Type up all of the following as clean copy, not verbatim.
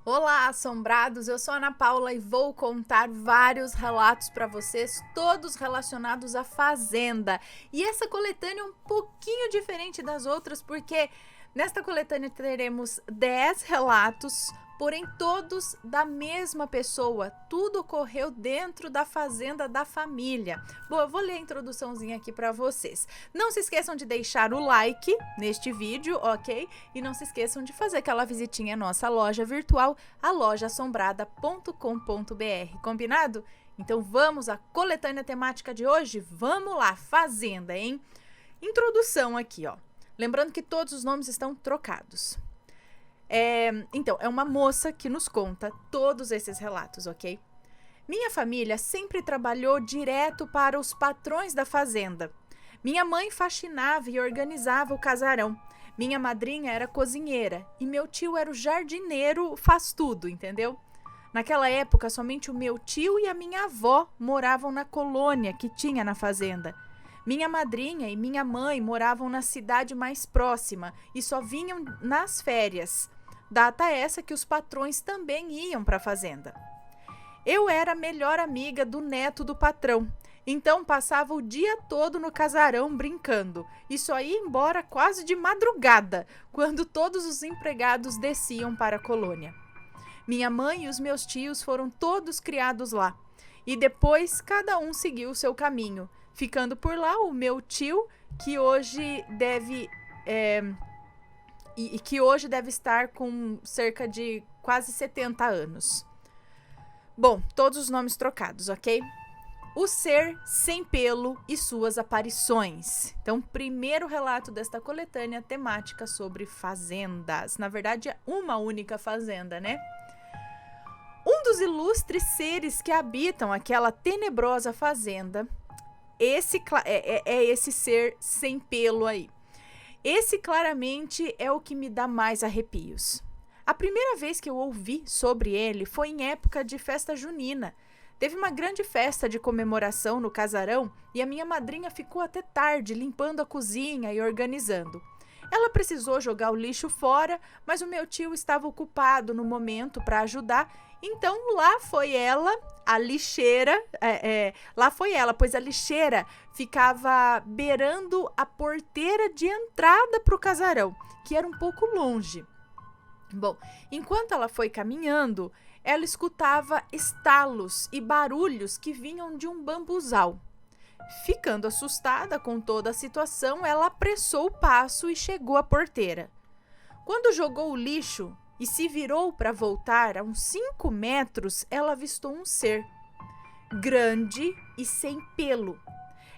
Olá, assombrados! Eu sou a Ana Paula e vou contar vários relatos para vocês, todos relacionados à fazenda. E essa coletânea é um pouquinho diferente das outras, porque nesta coletânea teremos 10 relatos, porém todos da mesma pessoa. Tudo ocorreu dentro da fazenda da família. Bom, eu vou ler a introduçãozinha aqui para vocês. Não se esqueçam de deixar o like neste vídeo, ok? E não se esqueçam de fazer aquela visitinha à nossa loja virtual, a lojassombrada.com.br, combinado? Então vamos à coletânea temática de hoje? Vamos lá, fazenda, hein? Introdução aqui, ó. Lembrando que todos os nomes estão trocados. Então, é uma moça que nos conta todos esses relatos, ok? Minha família sempre trabalhou direto para os patrões da fazenda. Minha mãe faxinava e organizava o casarão. Minha madrinha era cozinheira e meu tio era o jardineiro faz tudo, entendeu? Naquela época, somente o meu tio e a minha avó moravam na colônia que tinha na fazenda. Minha madrinha e minha mãe moravam na cidade mais próxima e só vinham nas férias. Data essa que os patrões também iam para a fazenda. Eu era a melhor amiga do neto do patrão, então passava o dia todo no casarão brincando e só ia embora quase de madrugada, quando todos os empregados desciam para a colônia. Minha mãe e os meus tios foram todos criados lá, e depois cada um seguiu o seu caminho, ficando por lá o meu tio, que hoje deve estar com cerca de quase 70 anos. Bom, todos os nomes trocados, ok? O ser sem pelo e suas aparições. Então, primeiro relato desta coletânea temática sobre fazendas. Na verdade, é uma única fazenda, né? Um dos ilustres seres que habitam aquela tenebrosa fazenda, esse ser sem pelo aí. Esse claramente é o que me dá mais arrepios. A primeira vez que eu ouvi sobre ele foi em época de festa junina. Teve uma grande festa de comemoração no casarão e a minha madrinha ficou até tarde limpando a cozinha e organizando. Ela precisou jogar o lixo fora, mas o meu tio estava ocupado no momento para ajudar, então lá foi ela, a lixeira, pois a lixeira ficava beirando a porteira de entrada para o casarão, que era um pouco longe. Bom, enquanto ela foi caminhando, ela escutava estalos e barulhos que vinham de um bambuzal. Ficando assustada com toda a situação, ela apressou o passo e chegou à porteira. Quando jogou o lixo e se virou para voltar a uns 5 metros, ela avistou um ser grande e sem pelo.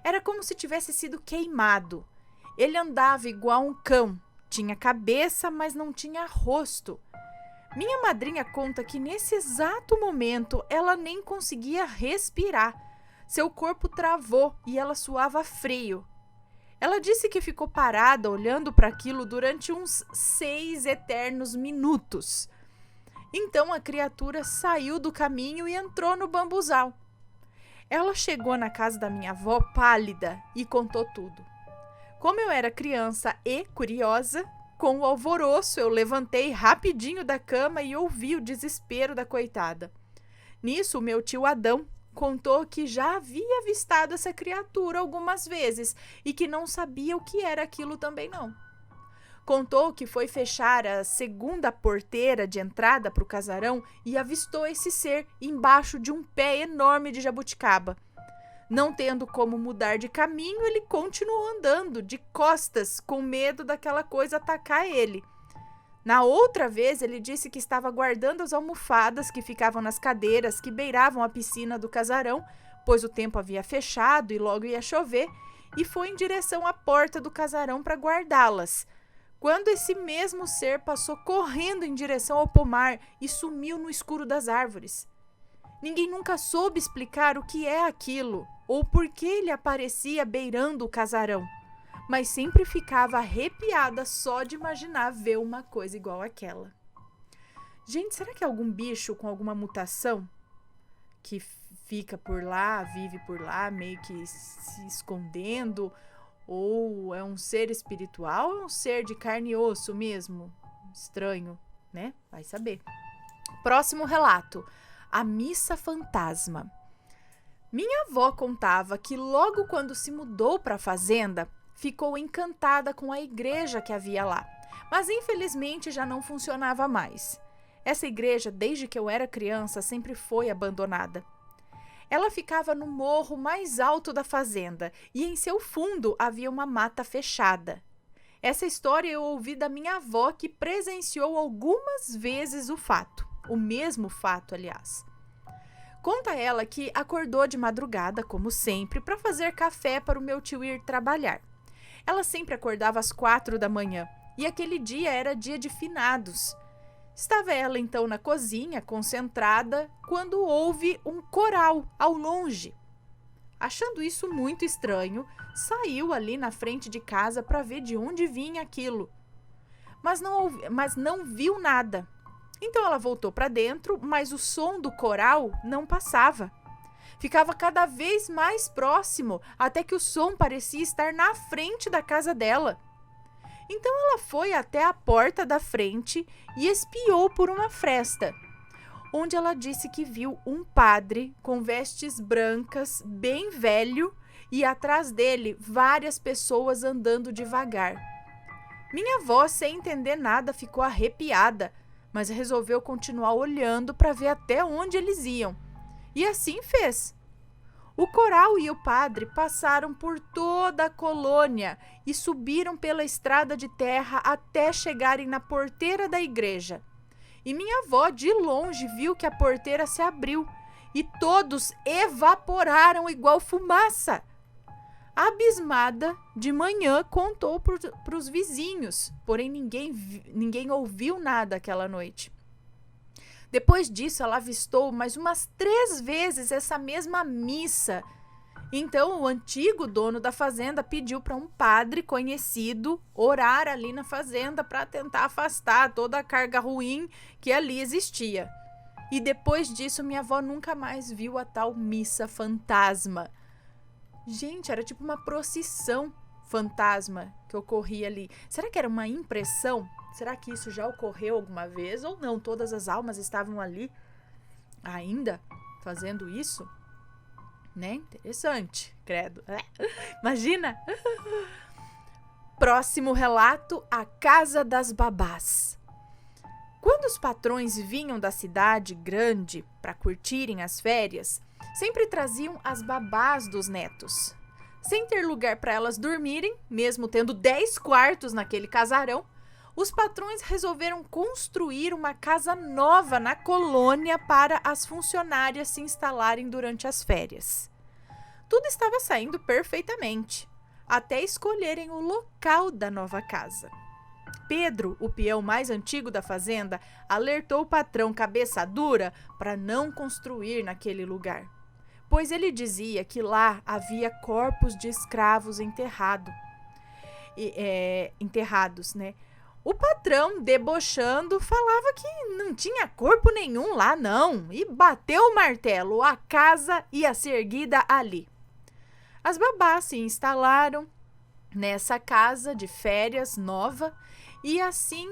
Era como se tivesse sido queimado. Ele andava igual um cão. Tinha cabeça, mas não tinha rosto. Minha madrinha conta que nesse exato momento ela nem conseguia respirar. Seu corpo travou e ela suava frio. Ela disse que ficou parada olhando para aquilo durante uns 6 eternos minutos. Então a criatura saiu do caminho e entrou no bambuzal. Ela chegou na casa da minha avó pálida e contou tudo. Como eu era criança e curiosa, com o alvoroço eu levantei rapidinho da cama e ouvi o desespero da coitada. Nisso, o meu tio Adão contou que já havia avistado essa criatura algumas vezes e que não sabia o que era aquilo também não. Contou que foi fechar a segunda porteira de entrada para o casarão e avistou esse ser embaixo de um pé enorme de jabuticaba. Não tendo como mudar de caminho, ele continuou andando de costas, com medo daquela coisa atacar ele. Na outra vez, ele disse que estava guardando as almofadas que ficavam nas cadeiras que beiravam a piscina do casarão, pois o tempo havia fechado e logo ia chover, e foi em direção à porta do casarão para guardá-las, quando esse mesmo ser passou correndo em direção ao pomar e sumiu no escuro das árvores. Ninguém nunca soube explicar o que é aquilo ou por que ele aparecia beirando o casarão, mas sempre ficava arrepiada só de imaginar ver uma coisa igual àquela. Gente, será que é algum bicho com alguma mutação que fica por lá, vive por lá, meio que se escondendo? Ou é um ser espiritual ou é um ser de carne e osso mesmo? Estranho, né? Vai saber. Próximo relato: a missa fantasma. Minha avó contava que logo quando se mudou para a fazenda, ficou encantada com a igreja que havia lá, mas infelizmente já não funcionava mais. Essa igreja, desde que eu era criança, sempre foi abandonada. Ela ficava no morro mais alto da fazenda e em seu fundo havia uma mata fechada. Essa história eu ouvi da minha avó, que presenciou algumas vezes o mesmo fato, aliás. Conta ela que acordou de madrugada, como sempre, para fazer café para o meu tio ir trabalhar. Ela sempre acordava às 4 da manhã e aquele dia era dia de finados. Estava ela então na cozinha, concentrada, quando ouve um coral ao longe. Achando isso muito estranho, saiu ali na frente de casa para ver de onde vinha aquilo. Mas não viu nada. Então ela voltou para dentro, mas o som do coral não passava. Ficava cada vez mais próximo, até que o som parecia estar na frente da casa dela. Então ela foi até a porta da frente e espiou por uma fresta, onde ela disse que viu um padre com vestes brancas, bem velho, e atrás dele várias pessoas andando devagar. Minha avó, sem entender nada, ficou arrepiada, mas resolveu continuar olhando para ver até onde eles iam. E assim fez. O coral e o padre passaram por toda a colônia e subiram pela estrada de terra até chegarem na porteira da igreja. E minha avó, de longe, viu que a porteira se abriu e todos evaporaram igual fumaça. Abismada, de manhã contou para os vizinhos, porém ninguém ouviu nada aquela noite. Depois disso, ela avistou mais umas 3 vezes essa mesma missa. Então, o antigo dono da fazenda pediu para um padre conhecido orar ali na fazenda para tentar afastar toda a carga ruim que ali existia. E depois disso, minha avó nunca mais viu a tal missa fantasma. Gente, era tipo uma procissão fantasma que ocorria ali. Será que era uma impressão? Será que isso já ocorreu alguma vez ou não? Todas as almas estavam ali ainda fazendo isso? Né? Interessante, credo. Imagina! Próximo relato: a Casa das Babás. Quando os patrões vinham da cidade grande para curtirem as férias, sempre traziam as babás dos netos. Sem ter lugar para elas dormirem, mesmo tendo 10 quartos naquele casarão, os patrões resolveram construir uma casa nova na colônia para as funcionárias se instalarem durante as férias. Tudo estava saindo perfeitamente, até escolherem o local da nova casa. Pedro, o peão mais antigo da fazenda, alertou o patrão cabeça dura para não construir naquele lugar, pois ele dizia que lá havia corpos de escravos enterrados, né? O patrão, debochando, falava que não tinha corpo nenhum lá, não, e bateu o martelo: a casa ia ser erguida ali. As babás se instalaram nessa casa de férias nova e assim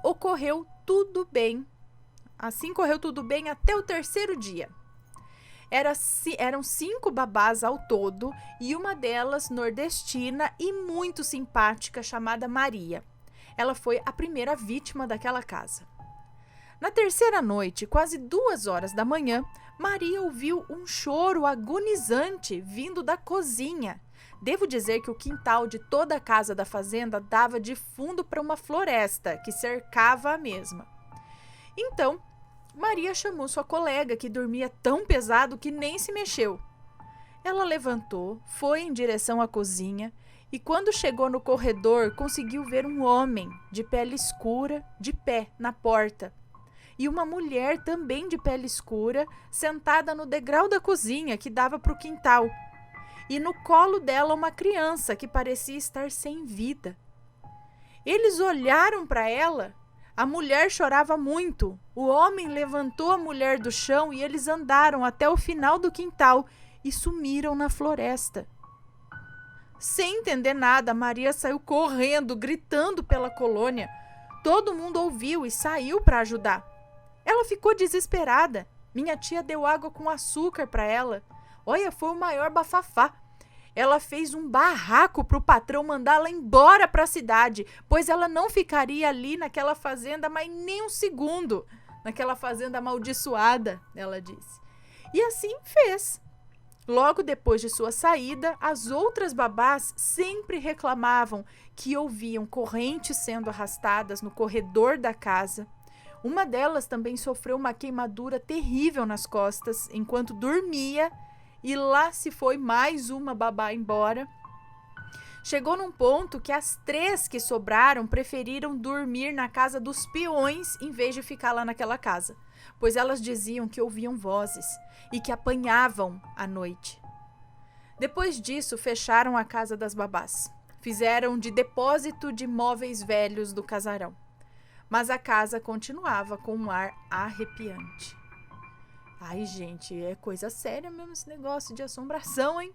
ocorreu tudo bem. Assim correu tudo bem até o 3º dia. Eram 5 babás ao todo e uma delas nordestina e muito simpática, chamada Maria. Ela foi a primeira vítima daquela casa. Na 3ª noite, quase 2 horas da manhã, Maria ouviu um choro agonizante vindo da cozinha. Devo dizer que o quintal de toda a casa da fazenda dava de fundo para uma floresta que cercava a mesma. Então, Maria chamou sua colega, que dormia tão pesado que nem se mexeu. Ela levantou, foi em direção à cozinha e, quando chegou no corredor, conseguiu ver um homem de pele escura de pé na porta e uma mulher também de pele escura sentada no degrau da cozinha que dava para o quintal, e no colo dela uma criança que parecia estar sem vida. Eles olharam para ela. A mulher chorava muito. O homem levantou a mulher do chão e eles andaram até o final do quintal e sumiram na floresta. Sem entender nada, Maria saiu correndo, gritando pela colônia. Todo mundo ouviu e saiu para ajudar. Ela ficou desesperada. Minha tia deu água com açúcar para ela. Olha, foi o maior bafafá. Ela fez um barraco para o patrão mandá-la embora para a cidade, pois ela não ficaria ali naquela fazenda mais nem um segundo. Naquela fazenda amaldiçoada, ela disse. E assim fez. Logo depois de sua saída, as outras babás sempre reclamavam que ouviam correntes sendo arrastadas no corredor da casa. Uma delas também sofreu uma queimadura terrível nas costas enquanto dormia, e lá se foi mais uma babá embora. Chegou num ponto que as 3 que sobraram preferiram dormir na casa dos peões em vez de ficar lá naquela casa, pois elas diziam que ouviam vozes e que apanhavam à noite. Depois disso, fecharam a casa das babás. Fizeram de depósito de móveis velhos do casarão. Mas a casa continuava com um ar arrepiante. Ai, gente, é coisa séria mesmo esse negócio de assombração, hein?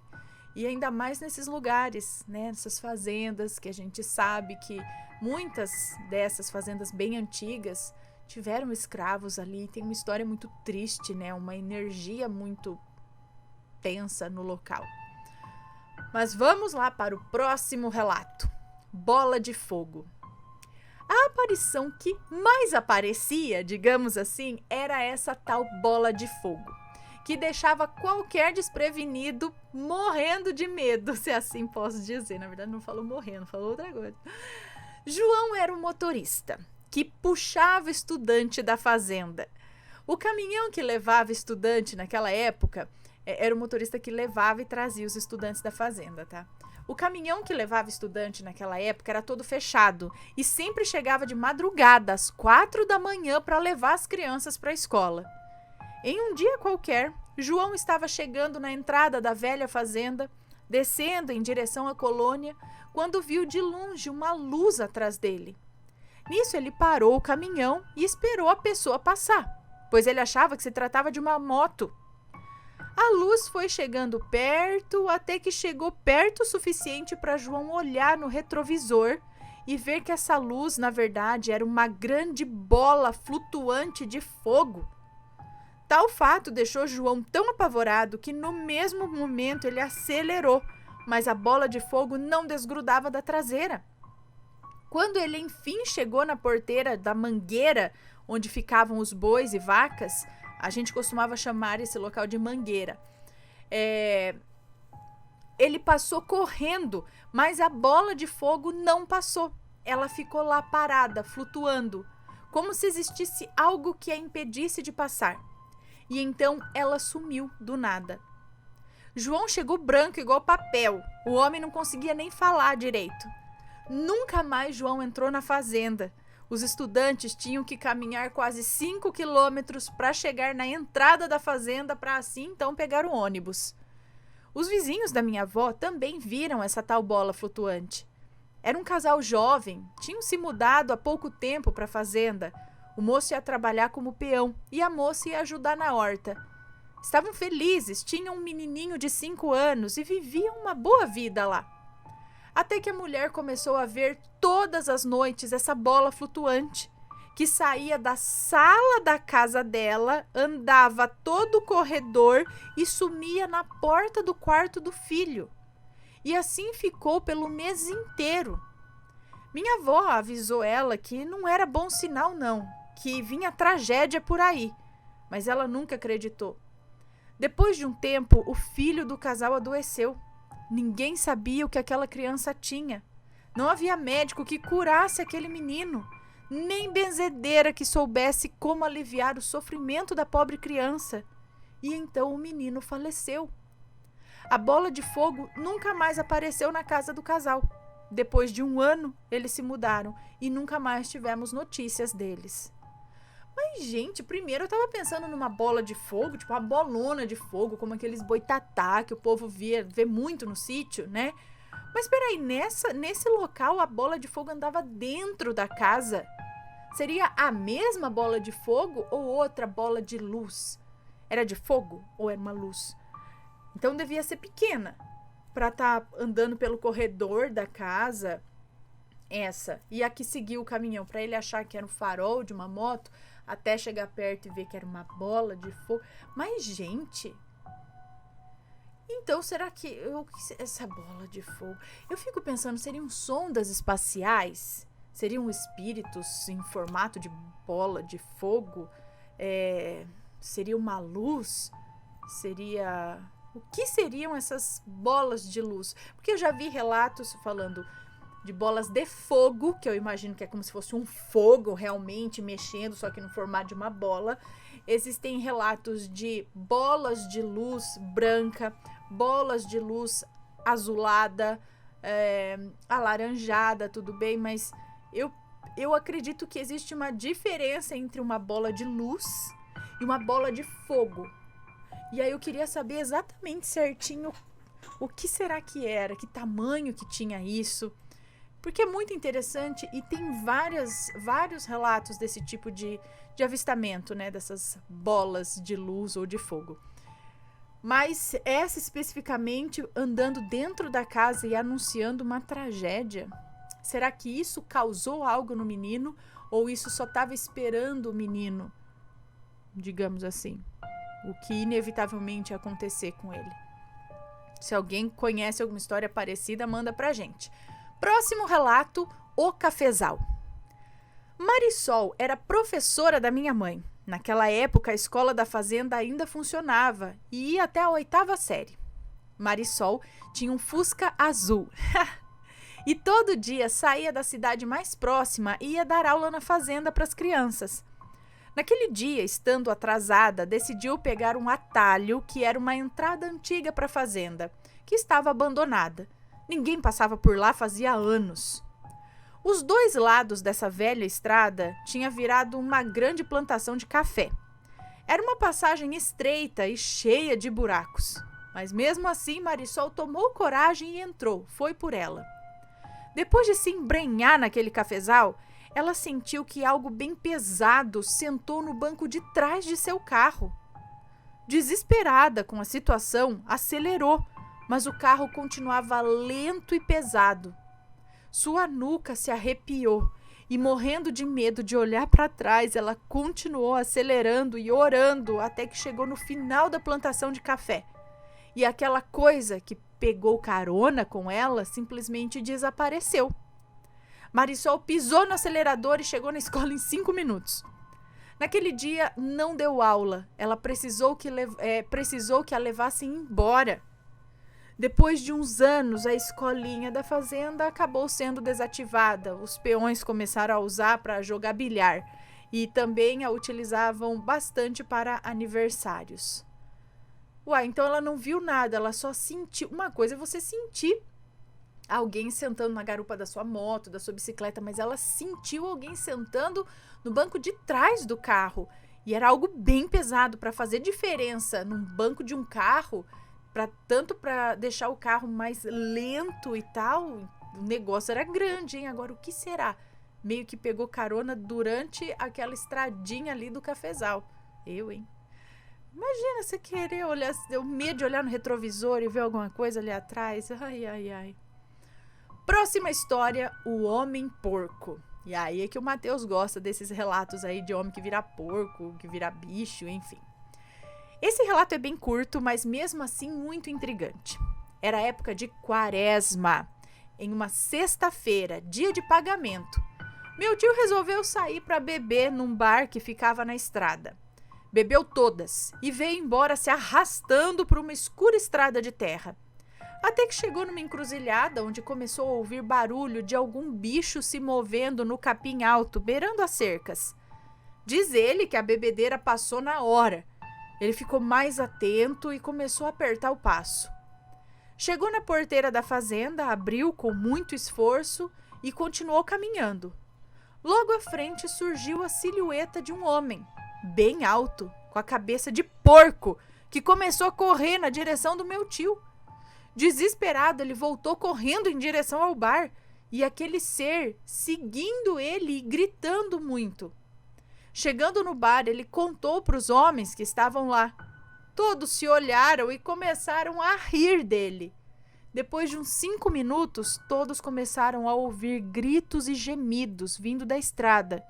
E ainda mais nesses lugares, né? Nessas fazendas que a gente sabe que muitas dessas fazendas bem antigas tiveram escravos ali. Tem uma história muito triste, né? Uma energia muito tensa no local. Mas vamos lá para o próximo relato. Bola de fogo. A aparição que mais aparecia, digamos assim, era essa tal bola de fogo, que deixava qualquer desprevenido morrendo de medo, se assim posso dizer. Na verdade, não falou morrendo, falou outra coisa. João era um motorista que puxava estudante da fazenda. O caminhão que levava estudante naquela época era o motorista que levava e trazia os estudantes da fazenda, tá? O caminhão que levava estudante naquela época era todo fechado e sempre chegava de madrugada, às 4 da manhã, para levar as crianças para a escola. Em um dia qualquer, João estava chegando na entrada da velha fazenda, descendo em direção à colônia, quando viu de longe uma luz atrás dele. Nisso, ele parou o caminhão e esperou a pessoa passar, pois ele achava que se tratava de uma moto. A luz foi chegando perto, até que chegou perto o suficiente para João olhar no retrovisor e ver que essa luz, na verdade, era uma grande bola flutuante de fogo. Tal fato deixou João tão apavorado que no mesmo momento ele acelerou, mas a bola de fogo não desgrudava da traseira. Quando ele enfim chegou na porteira da mangueira, onde ficavam os bois e vacas, a gente costumava chamar esse local de mangueira. Ele passou correndo, mas a bola de fogo não passou. Ela ficou lá parada, flutuando, como se existisse algo que a impedisse de passar. E então ela sumiu do nada. João chegou branco igual papel. O homem não conseguia nem falar direito. Nunca mais João entrou na fazenda. Os estudantes tinham que caminhar quase 5 quilômetros para chegar na entrada da fazenda para assim então pegar o ônibus. Os vizinhos da minha avó também viram essa tal bola flutuante. Era um casal jovem, tinham se mudado há pouco tempo para a fazenda. O moço ia trabalhar como peão e a moça ia ajudar na horta. Estavam felizes, tinham um menininho de 5 anos e viviam uma boa vida lá. Até que a mulher começou a ver todas as noites essa bola flutuante, que saía da sala da casa dela, andava todo o corredor e sumia na porta do quarto do filho. E assim ficou pelo mês inteiro. Minha avó avisou ela que não era bom sinal não, que vinha tragédia por aí, mas ela nunca acreditou. Depois de um tempo, o filho do casal adoeceu. Ninguém sabia o que aquela criança tinha. Não havia médico que curasse aquele menino, nem benzedeira que soubesse como aliviar o sofrimento da pobre criança. E então o menino faleceu. A bola de fogo nunca mais apareceu na casa do casal. Depois de 1 ano, eles se mudaram e nunca mais tivemos notícias deles. Mas, gente, primeiro eu tava pensando numa bola de fogo, tipo uma bolona de fogo, como aqueles boitatá que o povo vê muito no sítio, né? Mas peraí, nesse local a bola de fogo andava dentro da casa. Seria a mesma bola de fogo ou outra bola de luz? Era de fogo ou era uma luz? Então devia ser pequena para estar andando pelo corredor da casa. Essa. E a que seguiu o caminhão, para ele achar que era o farol de uma moto, até chegar perto e ver que era uma bola de fogo. Mas, gente, então será que essa bola de fogo? Eu fico pensando, seriam sondas espaciais? Seriam espíritos em formato de bola de fogo? Seria uma luz? O que seriam essas bolas de luz? Porque eu já vi relatos falando de bolas de fogo, que eu imagino que é como se fosse um fogo realmente mexendo, só que no formato de uma bola. Existem relatos de bolas de luz branca, bolas de luz azulada, alaranjada, tudo bem, mas eu acredito que existe uma diferença entre uma bola de luz e uma bola de fogo. E aí eu queria saber exatamente certinho o que será que era, que tamanho que tinha isso. Porque é muito interessante e tem vários relatos desse tipo de avistamento, né? Dessas bolas de luz ou de fogo. Mas essa especificamente andando dentro da casa e anunciando uma tragédia. Será que isso causou algo no menino? Ou isso só estava esperando o menino, digamos assim? O que inevitavelmente ia acontecer com ele. Se alguém conhece alguma história parecida, manda pra gente. Próximo relato, o cafezal. Marisol era professora da minha mãe. Naquela época, a escola da fazenda ainda funcionava e ia até a 8ª série. Marisol tinha um Fusca azul. E todo dia saía da cidade mais próxima e ia dar aula na fazenda para as crianças. Naquele dia, estando atrasada, decidiu pegar um atalho que era uma entrada antiga para a fazenda, que estava abandonada. Ninguém passava por lá fazia anos. Os 2 lados dessa velha estrada tinha virado uma grande plantação de café. Era uma passagem estreita e cheia de buracos. Mas mesmo assim, Marisol tomou coragem e entrou, foi por ela. Depois de se embrenhar naquele cafezal, ela sentiu que algo bem pesado sentou no banco de trás de seu carro. Desesperada com a situação, acelerou, mas o carro continuava lento e pesado. Sua nuca se arrepiou e, morrendo de medo de olhar para trás, ela continuou acelerando e orando até que chegou no final da plantação de café. E aquela coisa que pegou carona com ela simplesmente desapareceu. Marisol pisou no acelerador e chegou na escola em 5 minutos. Naquele dia não deu aula, ela precisou que a levassem embora. Depois de uns anos, a escolinha da fazenda acabou sendo desativada. Os peões começaram a usar para jogar bilhar e também a utilizavam bastante para aniversários. Então ela não viu nada, ela só sentiu. Uma coisa é você sentir alguém sentando na garupa da sua moto, da sua bicicleta, mas ela sentiu alguém sentando no banco de trás do carro. E era algo bem pesado para fazer diferença num banco de um carro, tanto para deixar o carro mais lento e tal. O negócio era grande, hein? Agora, o que será? Meio que pegou carona durante aquela estradinha ali do cafezal. Hein? Imagina você querer olhar, deu medo de olhar no retrovisor e ver alguma coisa ali atrás. Ai. Próxima história, o homem porco. E aí é que o Matheus gosta desses relatos aí de homem que vira porco, que vira bicho, enfim. Esse relato é bem curto, mas mesmo assim muito intrigante. Era época de quaresma, em uma sexta-feira, dia de pagamento. Meu tio resolveu sair para beber num bar que ficava na estrada. Bebeu todas e veio embora se arrastando por uma escura estrada de terra. Até que chegou numa encruzilhada onde começou a ouvir barulho de algum bicho se movendo no capim alto, beirando as cercas. Diz ele que a bebedeira passou na hora. Ele ficou mais atento e começou a apertar o passo. Chegou na porteira da fazenda, abriu com muito esforço e continuou caminhando. Logo à frente surgiu a silhueta de um homem, bem alto, com a cabeça de porco, que começou a correr na direção do meu tio. Desesperado, ele voltou correndo em direção ao bar e aquele ser seguindo ele e gritando muito. Chegando no bar, ele contou para os homens que estavam lá. Todos se olharam e começaram a rir dele. Depois de uns 5 minutos, todos começaram a ouvir gritos e gemidos vindo da estrada.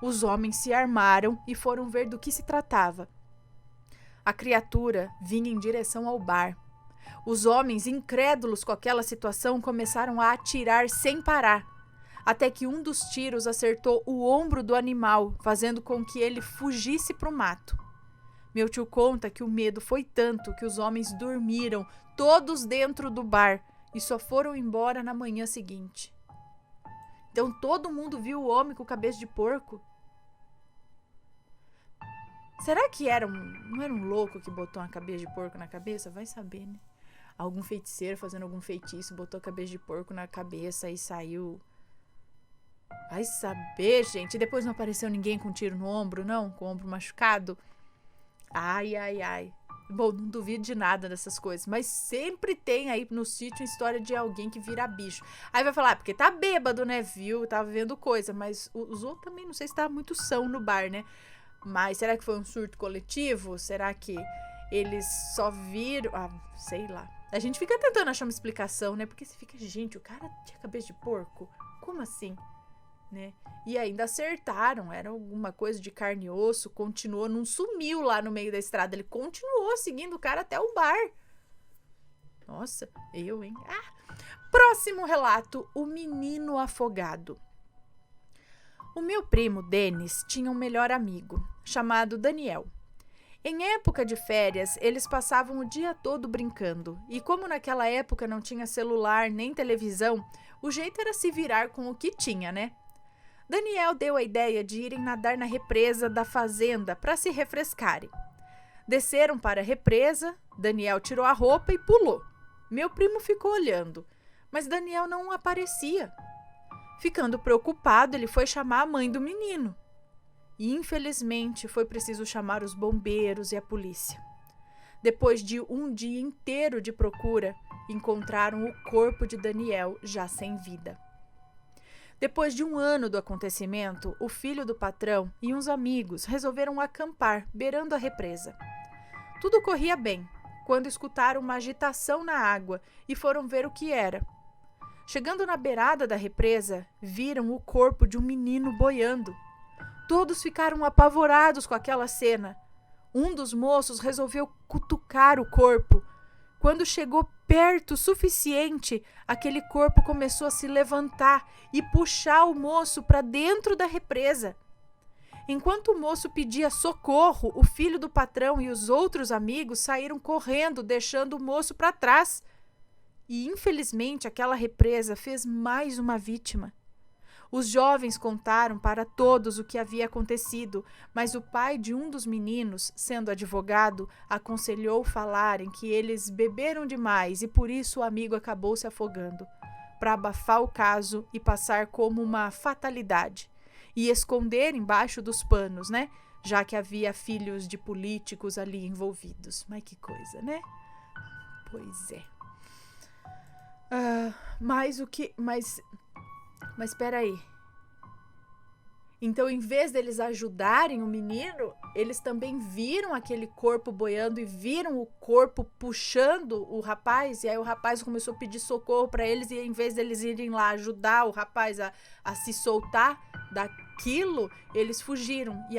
Os homens se armaram e foram ver do que se tratava. A criatura vinha em direção ao bar. Os homens, incrédulos com aquela situação, começaram a atirar sem parar, até que um dos tiros acertou o ombro do animal, fazendo com que ele fugisse para o mato. Meu tio conta que o medo foi tanto que os homens dormiram todos dentro do bar e só foram embora na manhã seguinte. Então todo mundo viu o homem com cabeça de porco? Será que não era um louco que botou uma cabeça de porco na cabeça? Vai saber, né? Algum feiticeiro fazendo algum feitiço, botou a cabeça de porco na cabeça e saiu. Vai saber, gente. E depois não apareceu ninguém com tiro no ombro, não? Com o ombro machucado? Ai, ai, ai. Bom, não duvido de nada dessas coisas, mas sempre tem aí no sítio história de alguém que vira bicho. Aí vai falar, porque tá bêbado, né? Viu? Tava vendo coisa, mas os outros também não sei se tava muito são no bar, né? Mas será que foi um surto coletivo? Será que eles só viram... Ah, sei lá. A gente fica tentando achar uma explicação, né? Porque você fica, gente, o cara tinha cabeça de porco? Como assim? Né? E ainda acertaram, era alguma coisa de carne e osso, continuou, não sumiu lá no meio da estrada, ele continuou seguindo o cara até o bar. Nossa, hein? Próximo relato, o menino afogado. O meu primo, Denis, tinha um melhor amigo, chamado Daniel. Em época de férias, eles passavam o dia todo brincando, e como naquela época não tinha celular nem televisão, o jeito era se virar com o que tinha, né? Daniel deu a ideia de irem nadar na represa da fazenda para se refrescarem. Desceram para a represa, Daniel tirou a roupa e pulou. Meu primo ficou olhando, mas Daniel não aparecia. Ficando preocupado, ele foi chamar a mãe do menino. E, infelizmente, foi preciso chamar os bombeiros e a polícia. Depois de um dia inteiro de procura, encontraram o corpo de Daniel já sem vida. Depois de um ano do acontecimento, o filho do patrão e uns amigos resolveram acampar beirando a represa. Tudo corria bem, quando escutaram uma agitação na água e foram ver o que era. Chegando na beirada da represa, viram o corpo de um menino boiando. Todos ficaram apavorados com aquela cena. Um dos moços resolveu cutucar o corpo. Quando chegou perto o suficiente, aquele corpo começou a se levantar e puxar o moço para dentro da represa. Enquanto o moço pedia socorro, o filho do patrão e os outros amigos saíram correndo, deixando o moço para trás. E, infelizmente, aquela represa fez mais uma vítima. Os jovens contaram para todos o que havia acontecido, mas o pai de um dos meninos, sendo advogado, aconselhou falarem que eles beberam demais e por isso o amigo acabou se afogando, para abafar o caso e passar como uma fatalidade, e esconder embaixo dos panos, né? Já que havia filhos de políticos ali envolvidos. Mas que coisa, né? Pois é. Mas peraí. Então, em vez deles ajudarem o menino, eles também viram aquele corpo boiando e viram o corpo puxando o rapaz. E aí o rapaz começou a pedir socorro para eles. E em vez deles irem lá ajudar o rapaz a se soltar daquilo, eles fugiram. E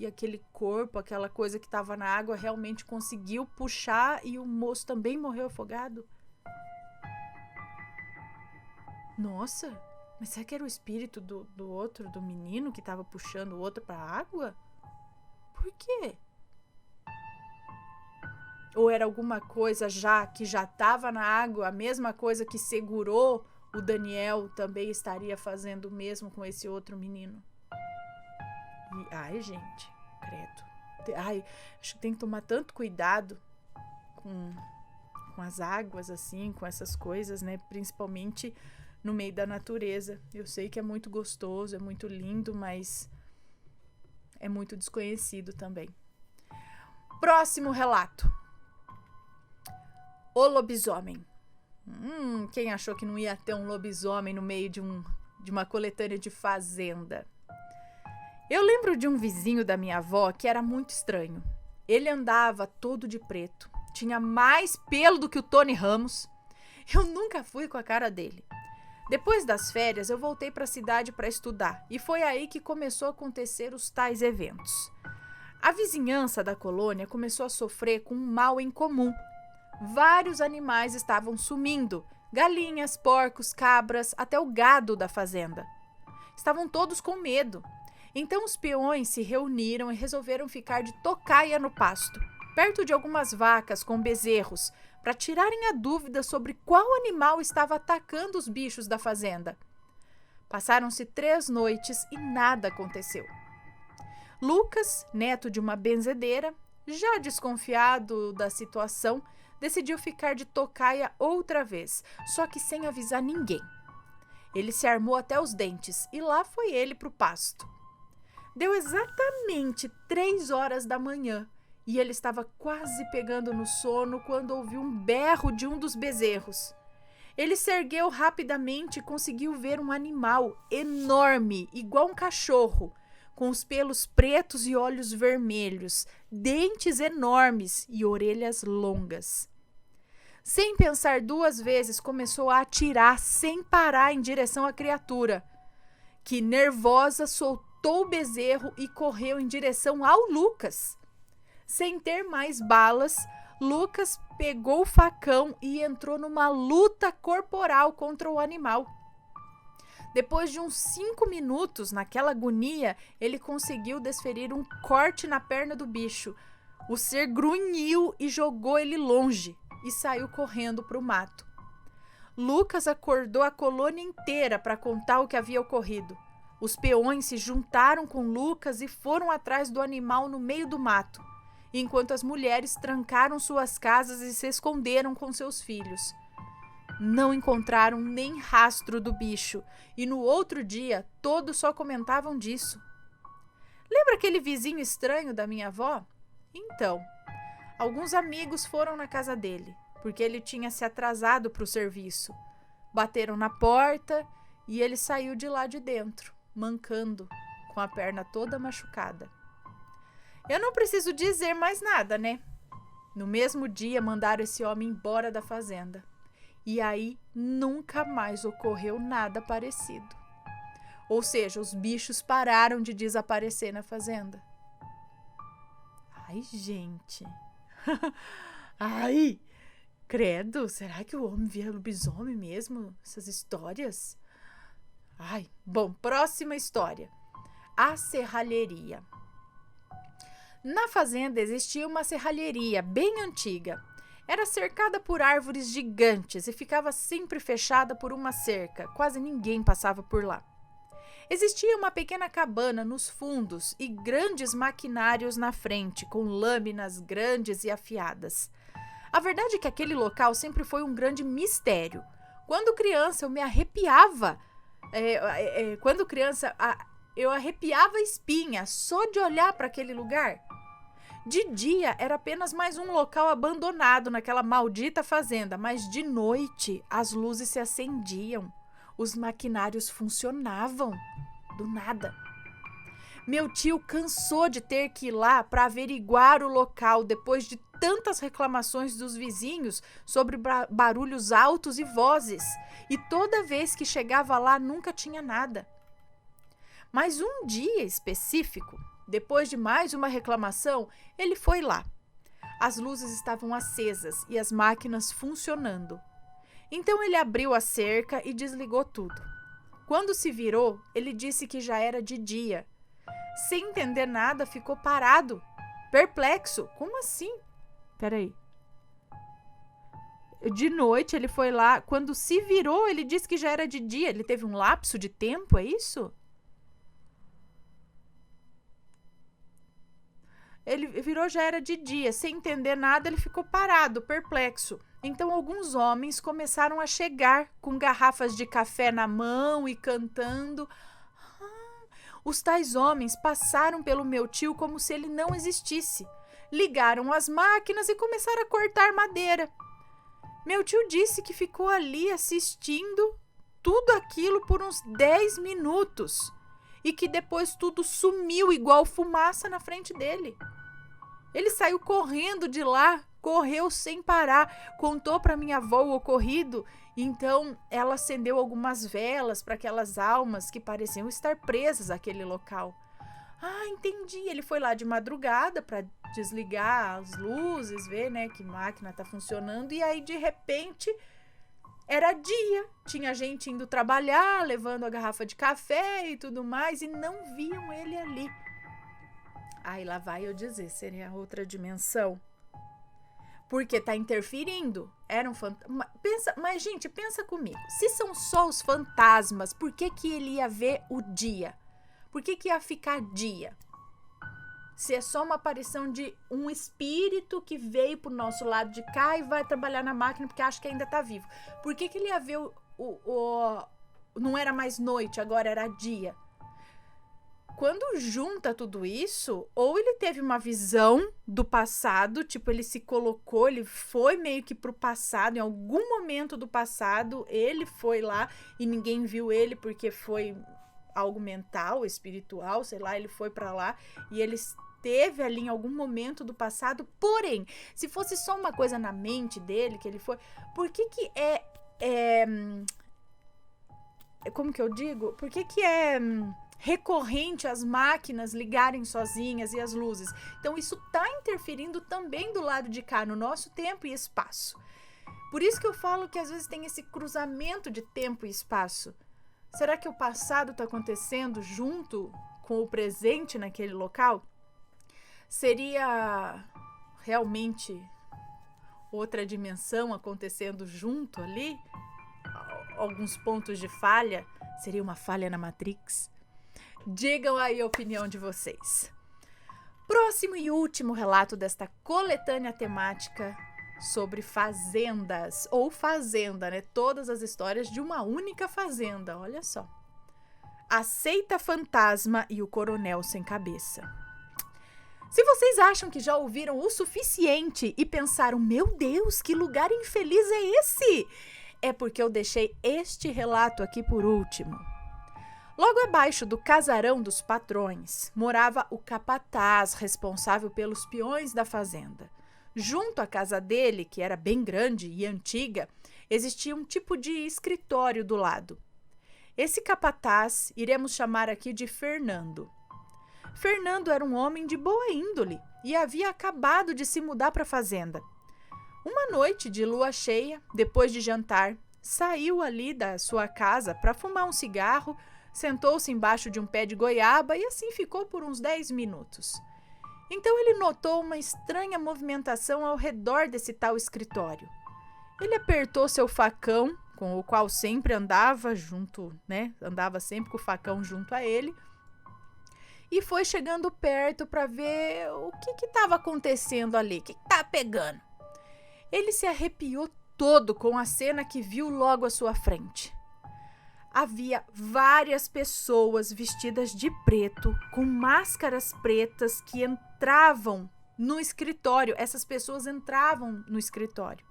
aquele corpo, aquela coisa que estava na água, realmente conseguiu puxar e o moço também morreu afogado. Nossa, mas será que era o espírito do outro, do menino que estava puxando o outro para a água? Por quê? Ou era alguma coisa que já estava na água, a mesma coisa que segurou o Daniel também estaria fazendo o mesmo com esse outro menino? Ai, gente, credo. Acho que tem que tomar tanto cuidado com as águas, assim, com essas coisas, né? Principalmente no meio da natureza. Eu sei que é muito gostoso, é muito lindo, mas é muito desconhecido também. Próximo relato. O lobisomem. Quem achou que não ia ter um lobisomem no meio de uma coletânea de fazenda? Eu lembro de um vizinho da minha avó que era muito estranho. Ele andava todo de preto. Tinha mais pelo do que o Tony Ramos. Eu nunca fui com a cara dele. Depois das férias, eu voltei para a cidade para estudar e foi aí que começou a acontecer os tais eventos. A vizinhança da colônia começou a sofrer com um mal em comum. Vários animais estavam sumindo, galinhas, porcos, cabras, até o gado da fazenda. Estavam todos com medo. Então os peões se reuniram e resolveram ficar de tocaia no pasto, perto de algumas vacas com bezerros, para tirarem a dúvida sobre qual animal estava atacando os bichos da fazenda. Passaram-se 3 noites e nada aconteceu. Lucas, neto de uma benzedeira, já desconfiado da situação, decidiu ficar de tocaia outra vez, só que sem avisar ninguém. Ele se armou até os dentes e lá foi ele para o pasto. Deu exatamente 3 horas da manhã e ele estava quase pegando no sono quando ouviu um berro de um dos bezerros. Ele se ergueu rapidamente e conseguiu ver um animal enorme, igual um cachorro, com os pelos pretos e olhos vermelhos, dentes enormes e orelhas longas. Sem pensar 2 vezes, começou a atirar sem parar em direção à criatura, que, nervosa, soltou o bezerro e correu em direção ao Lucas. Sem ter mais balas, Lucas pegou o facão e entrou numa luta corporal contra o animal. Depois de uns 5 minutos, naquela agonia, ele conseguiu desferir um corte na perna do bicho. O ser grunhiu e jogou ele longe e saiu correndo para o mato. Lucas acordou a colônia inteira para contar o que havia ocorrido. Os peões se juntaram com Lucas e foram atrás do animal no meio do mato, enquanto as mulheres trancaram suas casas e se esconderam com seus filhos. Não encontraram nem rastro do bicho e no outro dia todos só comentavam disso. Lembra aquele vizinho estranho da minha avó? Então, alguns amigos foram na casa dele, porque ele tinha se atrasado para o serviço. Bateram na porta e ele saiu de lá de dentro, mancando, com a perna toda machucada. Eu não preciso dizer mais nada, né? No mesmo dia mandaram esse homem embora da fazenda. E aí nunca mais ocorreu nada parecido. Ou seja, os bichos pararam de desaparecer na fazenda. Ai, gente. Ai, credo, será que o homem via lobisomem mesmo? Essas histórias? Ai, bom, próxima história. A serralheria. Na fazenda existia uma serralheria bem antiga. Era cercada por árvores gigantes e ficava sempre fechada por uma cerca. Quase ninguém passava por lá. Existia uma pequena cabana nos fundos e grandes maquinários na frente, com lâminas grandes e afiadas. A verdade é que aquele local sempre foi um grande mistério. Quando criança, eu me arrepiava. Eu arrepiava a espinha só de olhar para aquele lugar. De dia era apenas mais um local abandonado naquela maldita fazenda, mas de noite as luzes se acendiam, os maquinários funcionavam, do nada. Meu tio cansou de ter que ir lá para averiguar o local depois de tantas reclamações dos vizinhos sobre barulhos altos e vozes, e toda vez que chegava lá nunca tinha nada. Mas um dia específico, depois de mais uma reclamação, ele foi lá. As luzes estavam acesas e as máquinas funcionando. Então ele abriu a cerca e desligou tudo. Quando se virou, ele disse que já era de dia. Sem entender nada, ficou parado, perplexo. Como assim? Peraí. De noite ele foi lá. Quando se virou, ele disse que já era de dia. Ele teve um lapso de tempo, é isso? Ele virou, já era de dia. Sem entender nada, ele ficou parado, perplexo. Então alguns homens começaram a chegar com garrafas de café na mão e cantando. Os tais homens passaram pelo meu tio como se ele não existisse. Ligaram as máquinas e começaram a cortar madeira. Meu tio disse que ficou ali assistindo tudo aquilo por uns 10 minutos e que depois tudo sumiu igual fumaça na frente dele. Ele saiu correndo de lá, correu sem parar, contou para minha avó o ocorrido. Então, ela acendeu algumas velas para aquelas almas que pareciam estar presas àquele local. Ah, entendi. Ele foi lá de madrugada para desligar as luzes, ver, né, que máquina tá funcionando. E aí, de repente, era dia. Tinha gente indo trabalhar, levando a garrafa de café e tudo mais, e não viam ele ali. Aí lá vai eu dizer, seria outra dimensão. Porque tá interferindo. Era um fantasma. Mas, gente, pensa comigo. Se são só os fantasmas, por que ele ia ver o dia? Por que ia ficar dia? Se é só uma aparição de um espírito que veio pro nosso lado de cá e vai trabalhar na máquina porque acha que ainda tá vivo. Por que ele ia ver não era mais noite, agora era dia? Quando junta tudo isso, ou ele teve uma visão do passado, tipo, ele se colocou, ele foi meio que pro passado, em algum momento do passado, ele foi lá e ninguém viu ele porque foi algo mental, espiritual, sei lá, ele foi pra lá e ele esteve ali em algum momento do passado. Porém, se fosse só uma coisa na mente dele, que ele foi, por que como que eu digo? Por que é recorrente as máquinas ligarem sozinhas e as luzes? Então isso está interferindo também do lado de cá, no nosso tempo e espaço. Por isso que eu falo que às vezes tem esse cruzamento de tempo e espaço. Será que o passado está acontecendo junto com o presente naquele local? Seria realmente outra dimensão acontecendo junto ali? Alguns pontos de falha? Seria uma falha na Matrix? Digam aí a opinião de vocês. Próximo e último relato desta coletânea temática sobre fazendas, ou fazenda, né? Todas as histórias de uma única fazenda, olha só. A seita fantasma e o coronel sem cabeça. Se vocês acham que já ouviram o suficiente e pensaram, meu Deus, que lugar infeliz é esse? É porque eu deixei este relato aqui por último. Logo abaixo do casarão dos patrões, morava o capataz responsável pelos peões da fazenda. Junto à casa dele, que era bem grande e antiga, existia um tipo de escritório do lado. Esse capataz iremos chamar aqui de Fernando. Fernando era um homem de boa índole e havia acabado de se mudar para a fazenda. Uma noite de lua cheia, depois de jantar, saiu ali da sua casa para fumar um cigarro, sentou-se embaixo de um pé de goiaba e assim ficou por uns 10 minutos. Então ele notou uma estranha movimentação ao redor desse tal escritório. Ele apertou seu facão, com o qual sempre andava junto, né? Andava sempre com o facão junto a ele, e foi chegando perto para ver o que estava acontecendo ali, o que estava pegando. Ele se arrepiou todo com a cena que viu logo à sua frente. Havia várias pessoas vestidas de preto, com máscaras pretas que entravam no escritório. Essas pessoas entravam no escritório.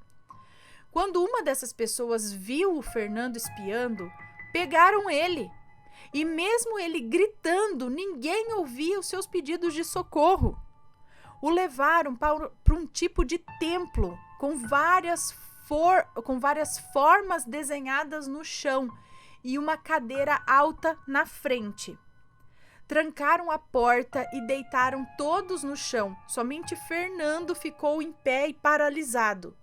Quando uma dessas pessoas viu o Fernando espiando, pegaram ele. E mesmo ele gritando, ninguém ouvia os seus pedidos de socorro. O levaram para um tipo de templo com várias formas desenhadas no chão e uma cadeira alta na frente. Trancaram a porta e deitaram todos no chão. Somente Fernando ficou em pé e paralisado.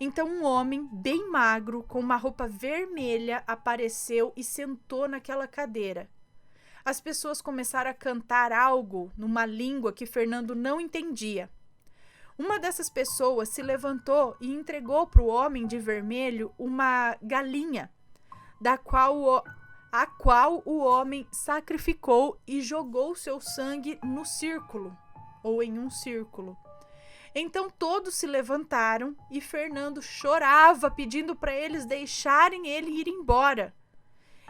Então um homem bem magro, com uma roupa vermelha, apareceu e sentou naquela cadeira. As pessoas começaram a cantar algo numa língua que Fernando não entendia. Uma dessas pessoas se levantou e entregou para o homem de vermelho uma galinha, a qual o homem sacrificou e jogou seu sangue no círculo, ou em um círculo. Então todos se levantaram e Fernando chorava, pedindo para eles deixarem ele ir embora.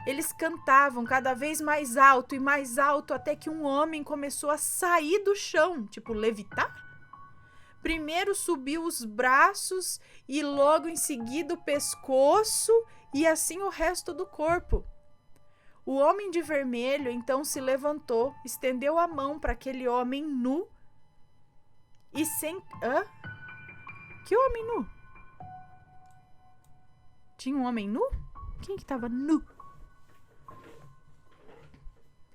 Eles cantavam cada vez mais alto e mais alto, até que um homem começou a sair do chão, tipo levitar. Primeiro subiu os braços e logo em seguida o pescoço e assim o resto do corpo. O homem de vermelho então se levantou, estendeu a mão para aquele homem nu e sem... Hã? Que homem nu? Tinha um homem nu? Quem que tava nu?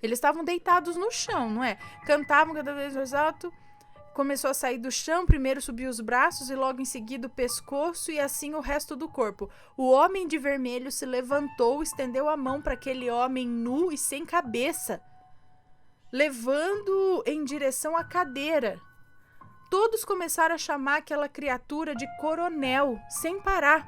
Eles estavam deitados no chão, não é? Cantavam cada vez mais alto. Começou a sair do chão, primeiro subiu os braços e logo em seguida o pescoço e assim o resto do corpo. O homem de vermelho se levantou, estendeu a mão para aquele homem nu e sem cabeça, levando em direção à cadeira. Todos começaram a chamar aquela criatura de coronel, sem parar,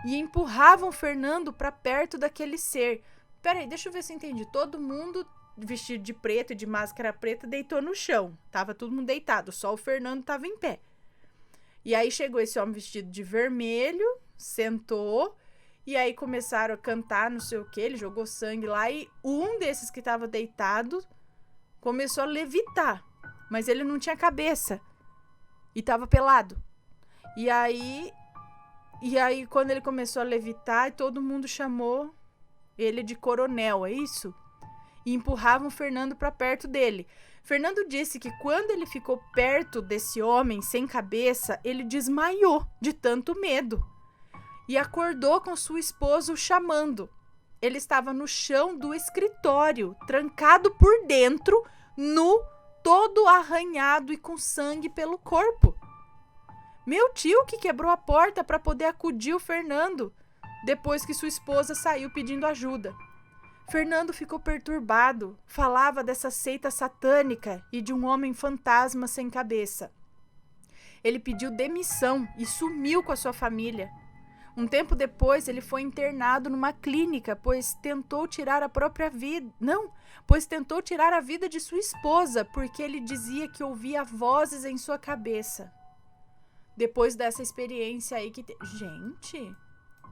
e empurravam Fernando para perto daquele ser. Peraí, deixa eu ver se eu entendi. Todo mundo vestido de preto e de máscara preta deitou no chão. Tava todo mundo deitado, só o Fernando tava em pé. E aí chegou esse homem vestido de vermelho, sentou, e aí começaram a cantar, não sei o que, ele jogou sangue lá, e um desses que tava deitado começou a levitar, mas ele não tinha cabeça e tava pelado. E aí quando ele começou a levitar, todo mundo chamou ele de coronel, é isso? E empurravam o Fernando para perto dele. Fernando disse que quando ele ficou perto desse homem sem cabeça, ele desmaiou de tanto medo e acordou com sua esposa o chamando. Ele estava no chão do escritório, trancado por dentro, nu, todo arranhado e com sangue pelo corpo. Meu tio que quebrou a porta para poder acudir o Fernando, depois que sua esposa saiu pedindo ajuda. Fernando ficou perturbado, falava dessa seita satânica e de um homem fantasma sem cabeça. Ele pediu demissão e sumiu com a sua família. Um tempo depois, ele foi internado numa clínica, pois tentou tirar a própria vida. Não, pois tentou tirar a vida de sua esposa, porque ele dizia que ouvia vozes em sua cabeça. Depois dessa experiência aí que... Gente,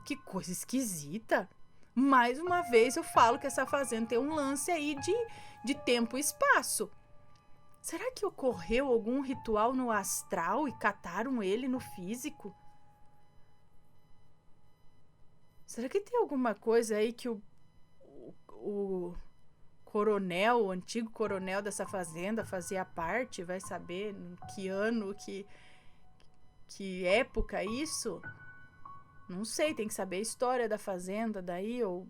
que coisa esquisita. Mais uma vez eu falo que essa fazenda tem um lance aí de tempo e espaço. Será que ocorreu algum ritual no astral e cataram ele no físico? Será que tem alguma coisa aí que o coronel, o antigo coronel dessa fazenda fazia parte? Vai saber em que ano, que época isso? Não sei, tem que saber a história da fazenda daí, ou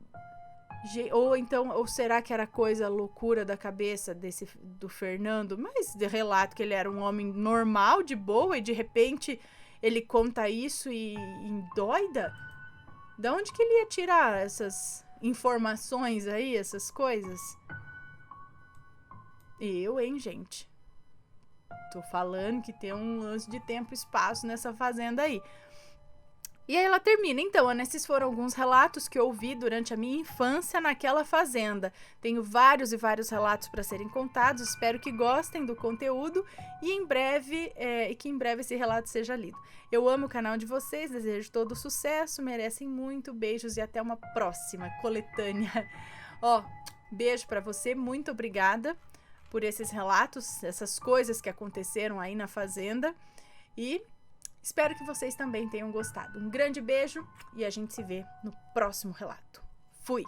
será que era coisa loucura da cabeça do Fernando? Mas de relato que ele era um homem normal, de boa, e de repente ele conta isso e endoida? Da onde que ele ia tirar essas informações aí, essas coisas? Hein, gente? Tô falando que tem um lance de tempo e espaço nessa fazenda aí. E aí ela termina. Então, esses foram alguns relatos que eu ouvi durante a minha infância naquela fazenda. Tenho vários e vários relatos para serem contados. Espero que gostem do conteúdo e que em breve esse relato seja lido. Eu amo o canal de vocês, desejo todo sucesso, merecem muito. Beijos e até uma próxima coletânea. Beijo para você, muito obrigada por esses relatos, essas coisas que aconteceram aí na fazenda. E espero que vocês também tenham gostado. Um grande beijo e a gente se vê no próximo relato. Fui!